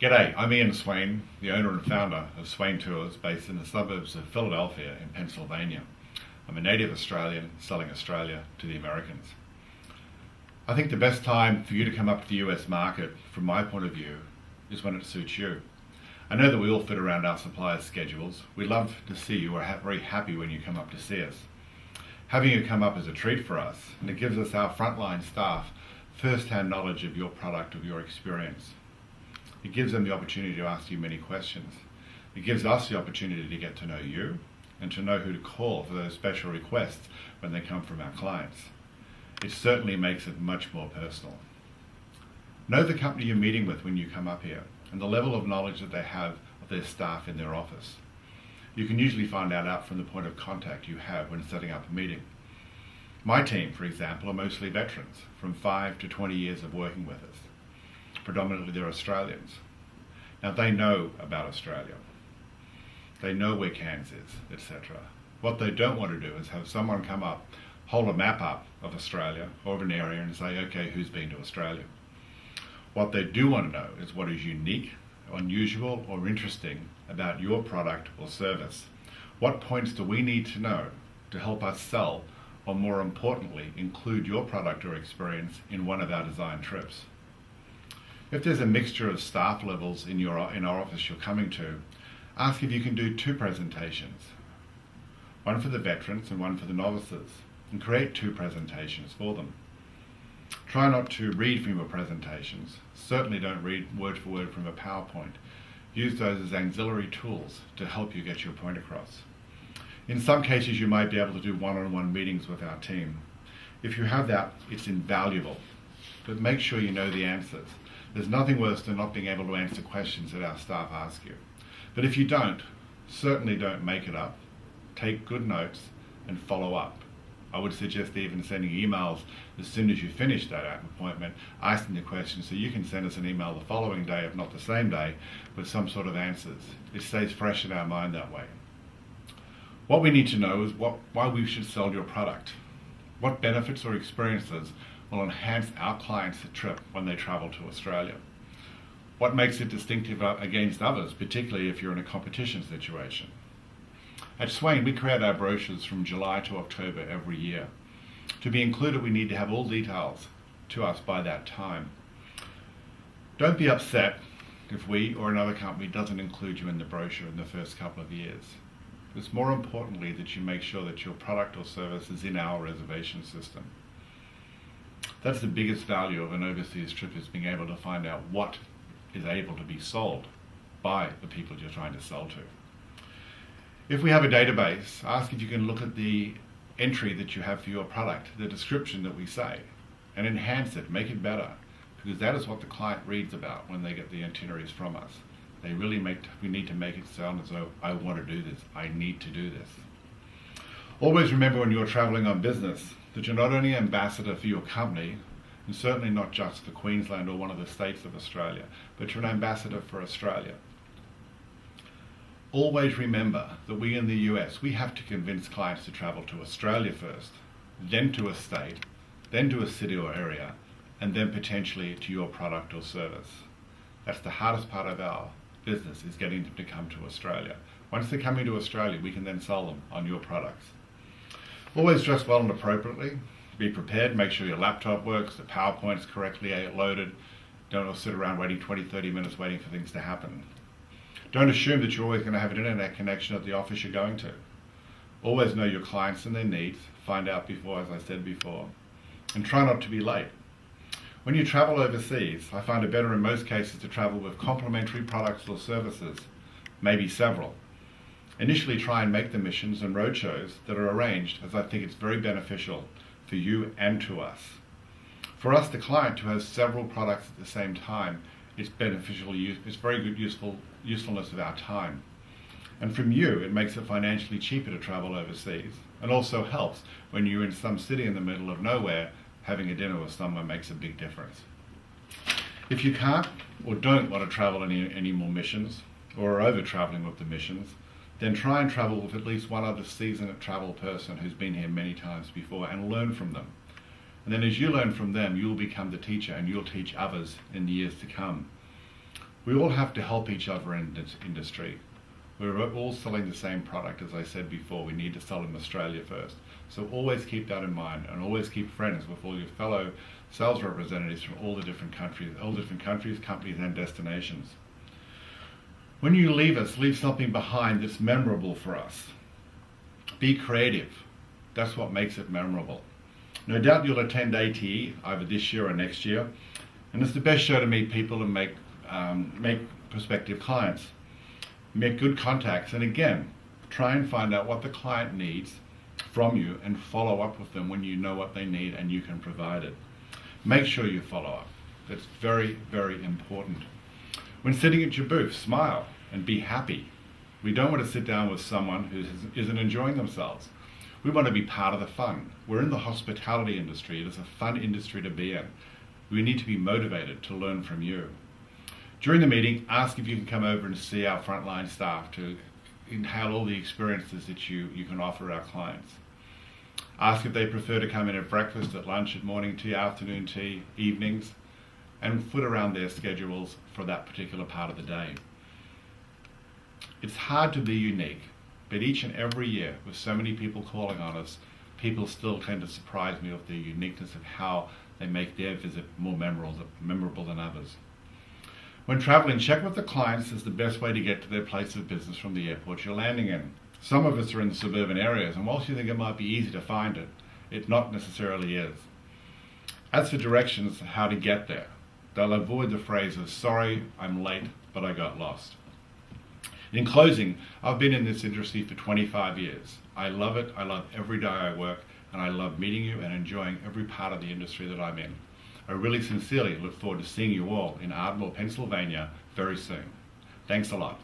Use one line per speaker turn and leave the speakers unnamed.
G'day, I'm Ian Swain, the owner and founder of Swain Tours based in the suburbs of Philadelphia in Pennsylvania. I'm a native Australian selling Australia to the Americans. I think the best time for you to come up to the US market, from my point of view, is when it suits you. I know that we all fit around our suppliers' schedules. We love to see you. We're very happy when you come up to see us. Having you come up is a treat for us, and it gives us, our frontline staff, first-hand knowledge of your product, of your experience. It gives them the opportunity to ask you many questions. It gives us the opportunity to get to know you and to know who to call for those special requests when they come from our clients. It certainly makes it much more personal. Know the company you're meeting with when you come up here and the level of knowledge that they have of their staff in their office. You can usually find that out from the point of contact you have when setting up a meeting. My team, for example, are mostly veterans from 5 to 20 years of working with us. Predominantly they're Australians. Now they know about Australia. They know where Cairns is, etc. What they don't want to do is have someone come up, hold a map up of Australia or of an area and say, okay, who's been to Australia? What they do want to know is what is unique, unusual or interesting about your product or service. What points do we need to know to help us sell, or more importantly, include your product or experience in one of our design trips? If there's a mixture of staff levels in our office you're coming to, ask if you can do 2 presentations. One for the veterans and one for the novices, and create 2 presentations for them. Try not to read from your presentations. Certainly don't read word for word from a PowerPoint. Use those as auxiliary tools to help you get your point across. In some cases you might be able to do one-on-one meetings with our team. If you have that, it's invaluable, but make sure you know the answers. There's nothing worse than not being able to answer questions that our staff ask you. But if you don't, certainly don't make it up. Take good notes and follow up. I would suggest even sending emails as soon as you finish that appointment, asking the questions, so you can send us an email the following day, if not the same day, with some sort of answers. It stays fresh in our mind that way. What we need to know is why we should sell your product. What benefits or experiences will enhance our clients' trip when they travel to Australia. What makes it distinctive against others, particularly if you're in a competition situation. At Swain, we create our brochures from July to October every year. To be included, we need to have all details to us by that time. Don't be upset if we or another company doesn't include you in the brochure in the first couple of years. It's more importantly that you make sure that your product or service is in our reservation system. That's the biggest value of an overseas trip, is being able to find out what is able to be sold by the people you're trying to sell to. If we have a database, ask if you can look at the entry that you have for your product, the description that we say, and enhance it, make it better, because that is what the client reads about when they get the itineraries from us. We need to make it sound as though, I want to do this, I need to do this. Always remember when you're traveling on business that you're not only an ambassador for your company, and certainly not just for Queensland or one of the states of Australia, but you're an ambassador for Australia. Always remember that we in the US, we have to convince clients to travel to Australia first, then to a state, then to a city or area, and then potentially to your product or service. That's the hardest part of our business, is getting them to come to Australia. Once they're coming to Australia, we can then sell them on your products. Always dress well and appropriately. Be prepared, make sure your laptop works, the PowerPoint's correctly loaded. Don't sit around waiting 20, 30 minutes waiting for things to happen. Don't assume that you're always going to have an internet connection at the office you're going to. Always know your clients and their needs. Find out before, as I said before. And try not to be late. When you travel overseas, I find it better in most cases to travel with complementary products or services, maybe several. Initially try and make the missions and roadshows that are arranged, as I think it's very beneficial for you and to us. For us, the client, who has several products at the same time, it's beneficial use, it's very good usefulness of our time. And from you, it makes it financially cheaper to travel overseas, and also helps when you're in some city in the middle of nowhere, having a dinner with someone makes a big difference. If you can't or don't want to travel any more missions, or are over traveling with the missions, then try and travel with at least one other seasoned travel person who's been here many times before, and learn from them. And then as you learn from them, you'll become the teacher and you'll teach others in the years to come. We all have to help each other in this industry. We're all selling the same product. As I said before, we need to sell in Australia first. So always keep that in mind, and always keep friends with all your fellow sales representatives from all different countries, companies and destinations. When you leave us, leave something behind that's memorable for us. Be creative. That's what makes it memorable. No doubt you'll attend ATE either this year or next year, and it's the best show to meet people and make prospective clients. Make good contacts, and again, try and find out what the client needs from you and follow up with them when you know what they need and you can provide it. Make sure you follow up. That's very, very important. When sitting at your booth, smile and be happy. We don't want to sit down with someone who isn't enjoying themselves. We want to be part of the fun. We're in the hospitality industry. It is a fun industry to be in. We need to be motivated to learn from you. During the meeting, ask if you can come over and see our frontline staff to inhale all the experiences that you can offer our clients. Ask if they prefer to come in at breakfast, at lunch, at morning tea, afternoon tea, evenings, and foot around their schedules for that particular part of the day. It's hard to be unique, but each and every year, with so many people calling on us, people still tend to surprise me with the uniqueness of how they make their visit more memorable than others. When traveling, check with the clients is the best way to get to their place of business from the airport you're landing in. Some of us are in the suburban areas, and whilst you think it might be easy to find it, it not necessarily is. As for directions how to get there, they'll avoid the phrases, sorry, I'm late, but I got lost. In closing, I've been in this industry for 25 years. I love it, I love every day I work, and I love meeting you and enjoying every part of the industry that I'm in. I really sincerely look forward to seeing you all in Ardmore, Pennsylvania very soon. Thanks a lot.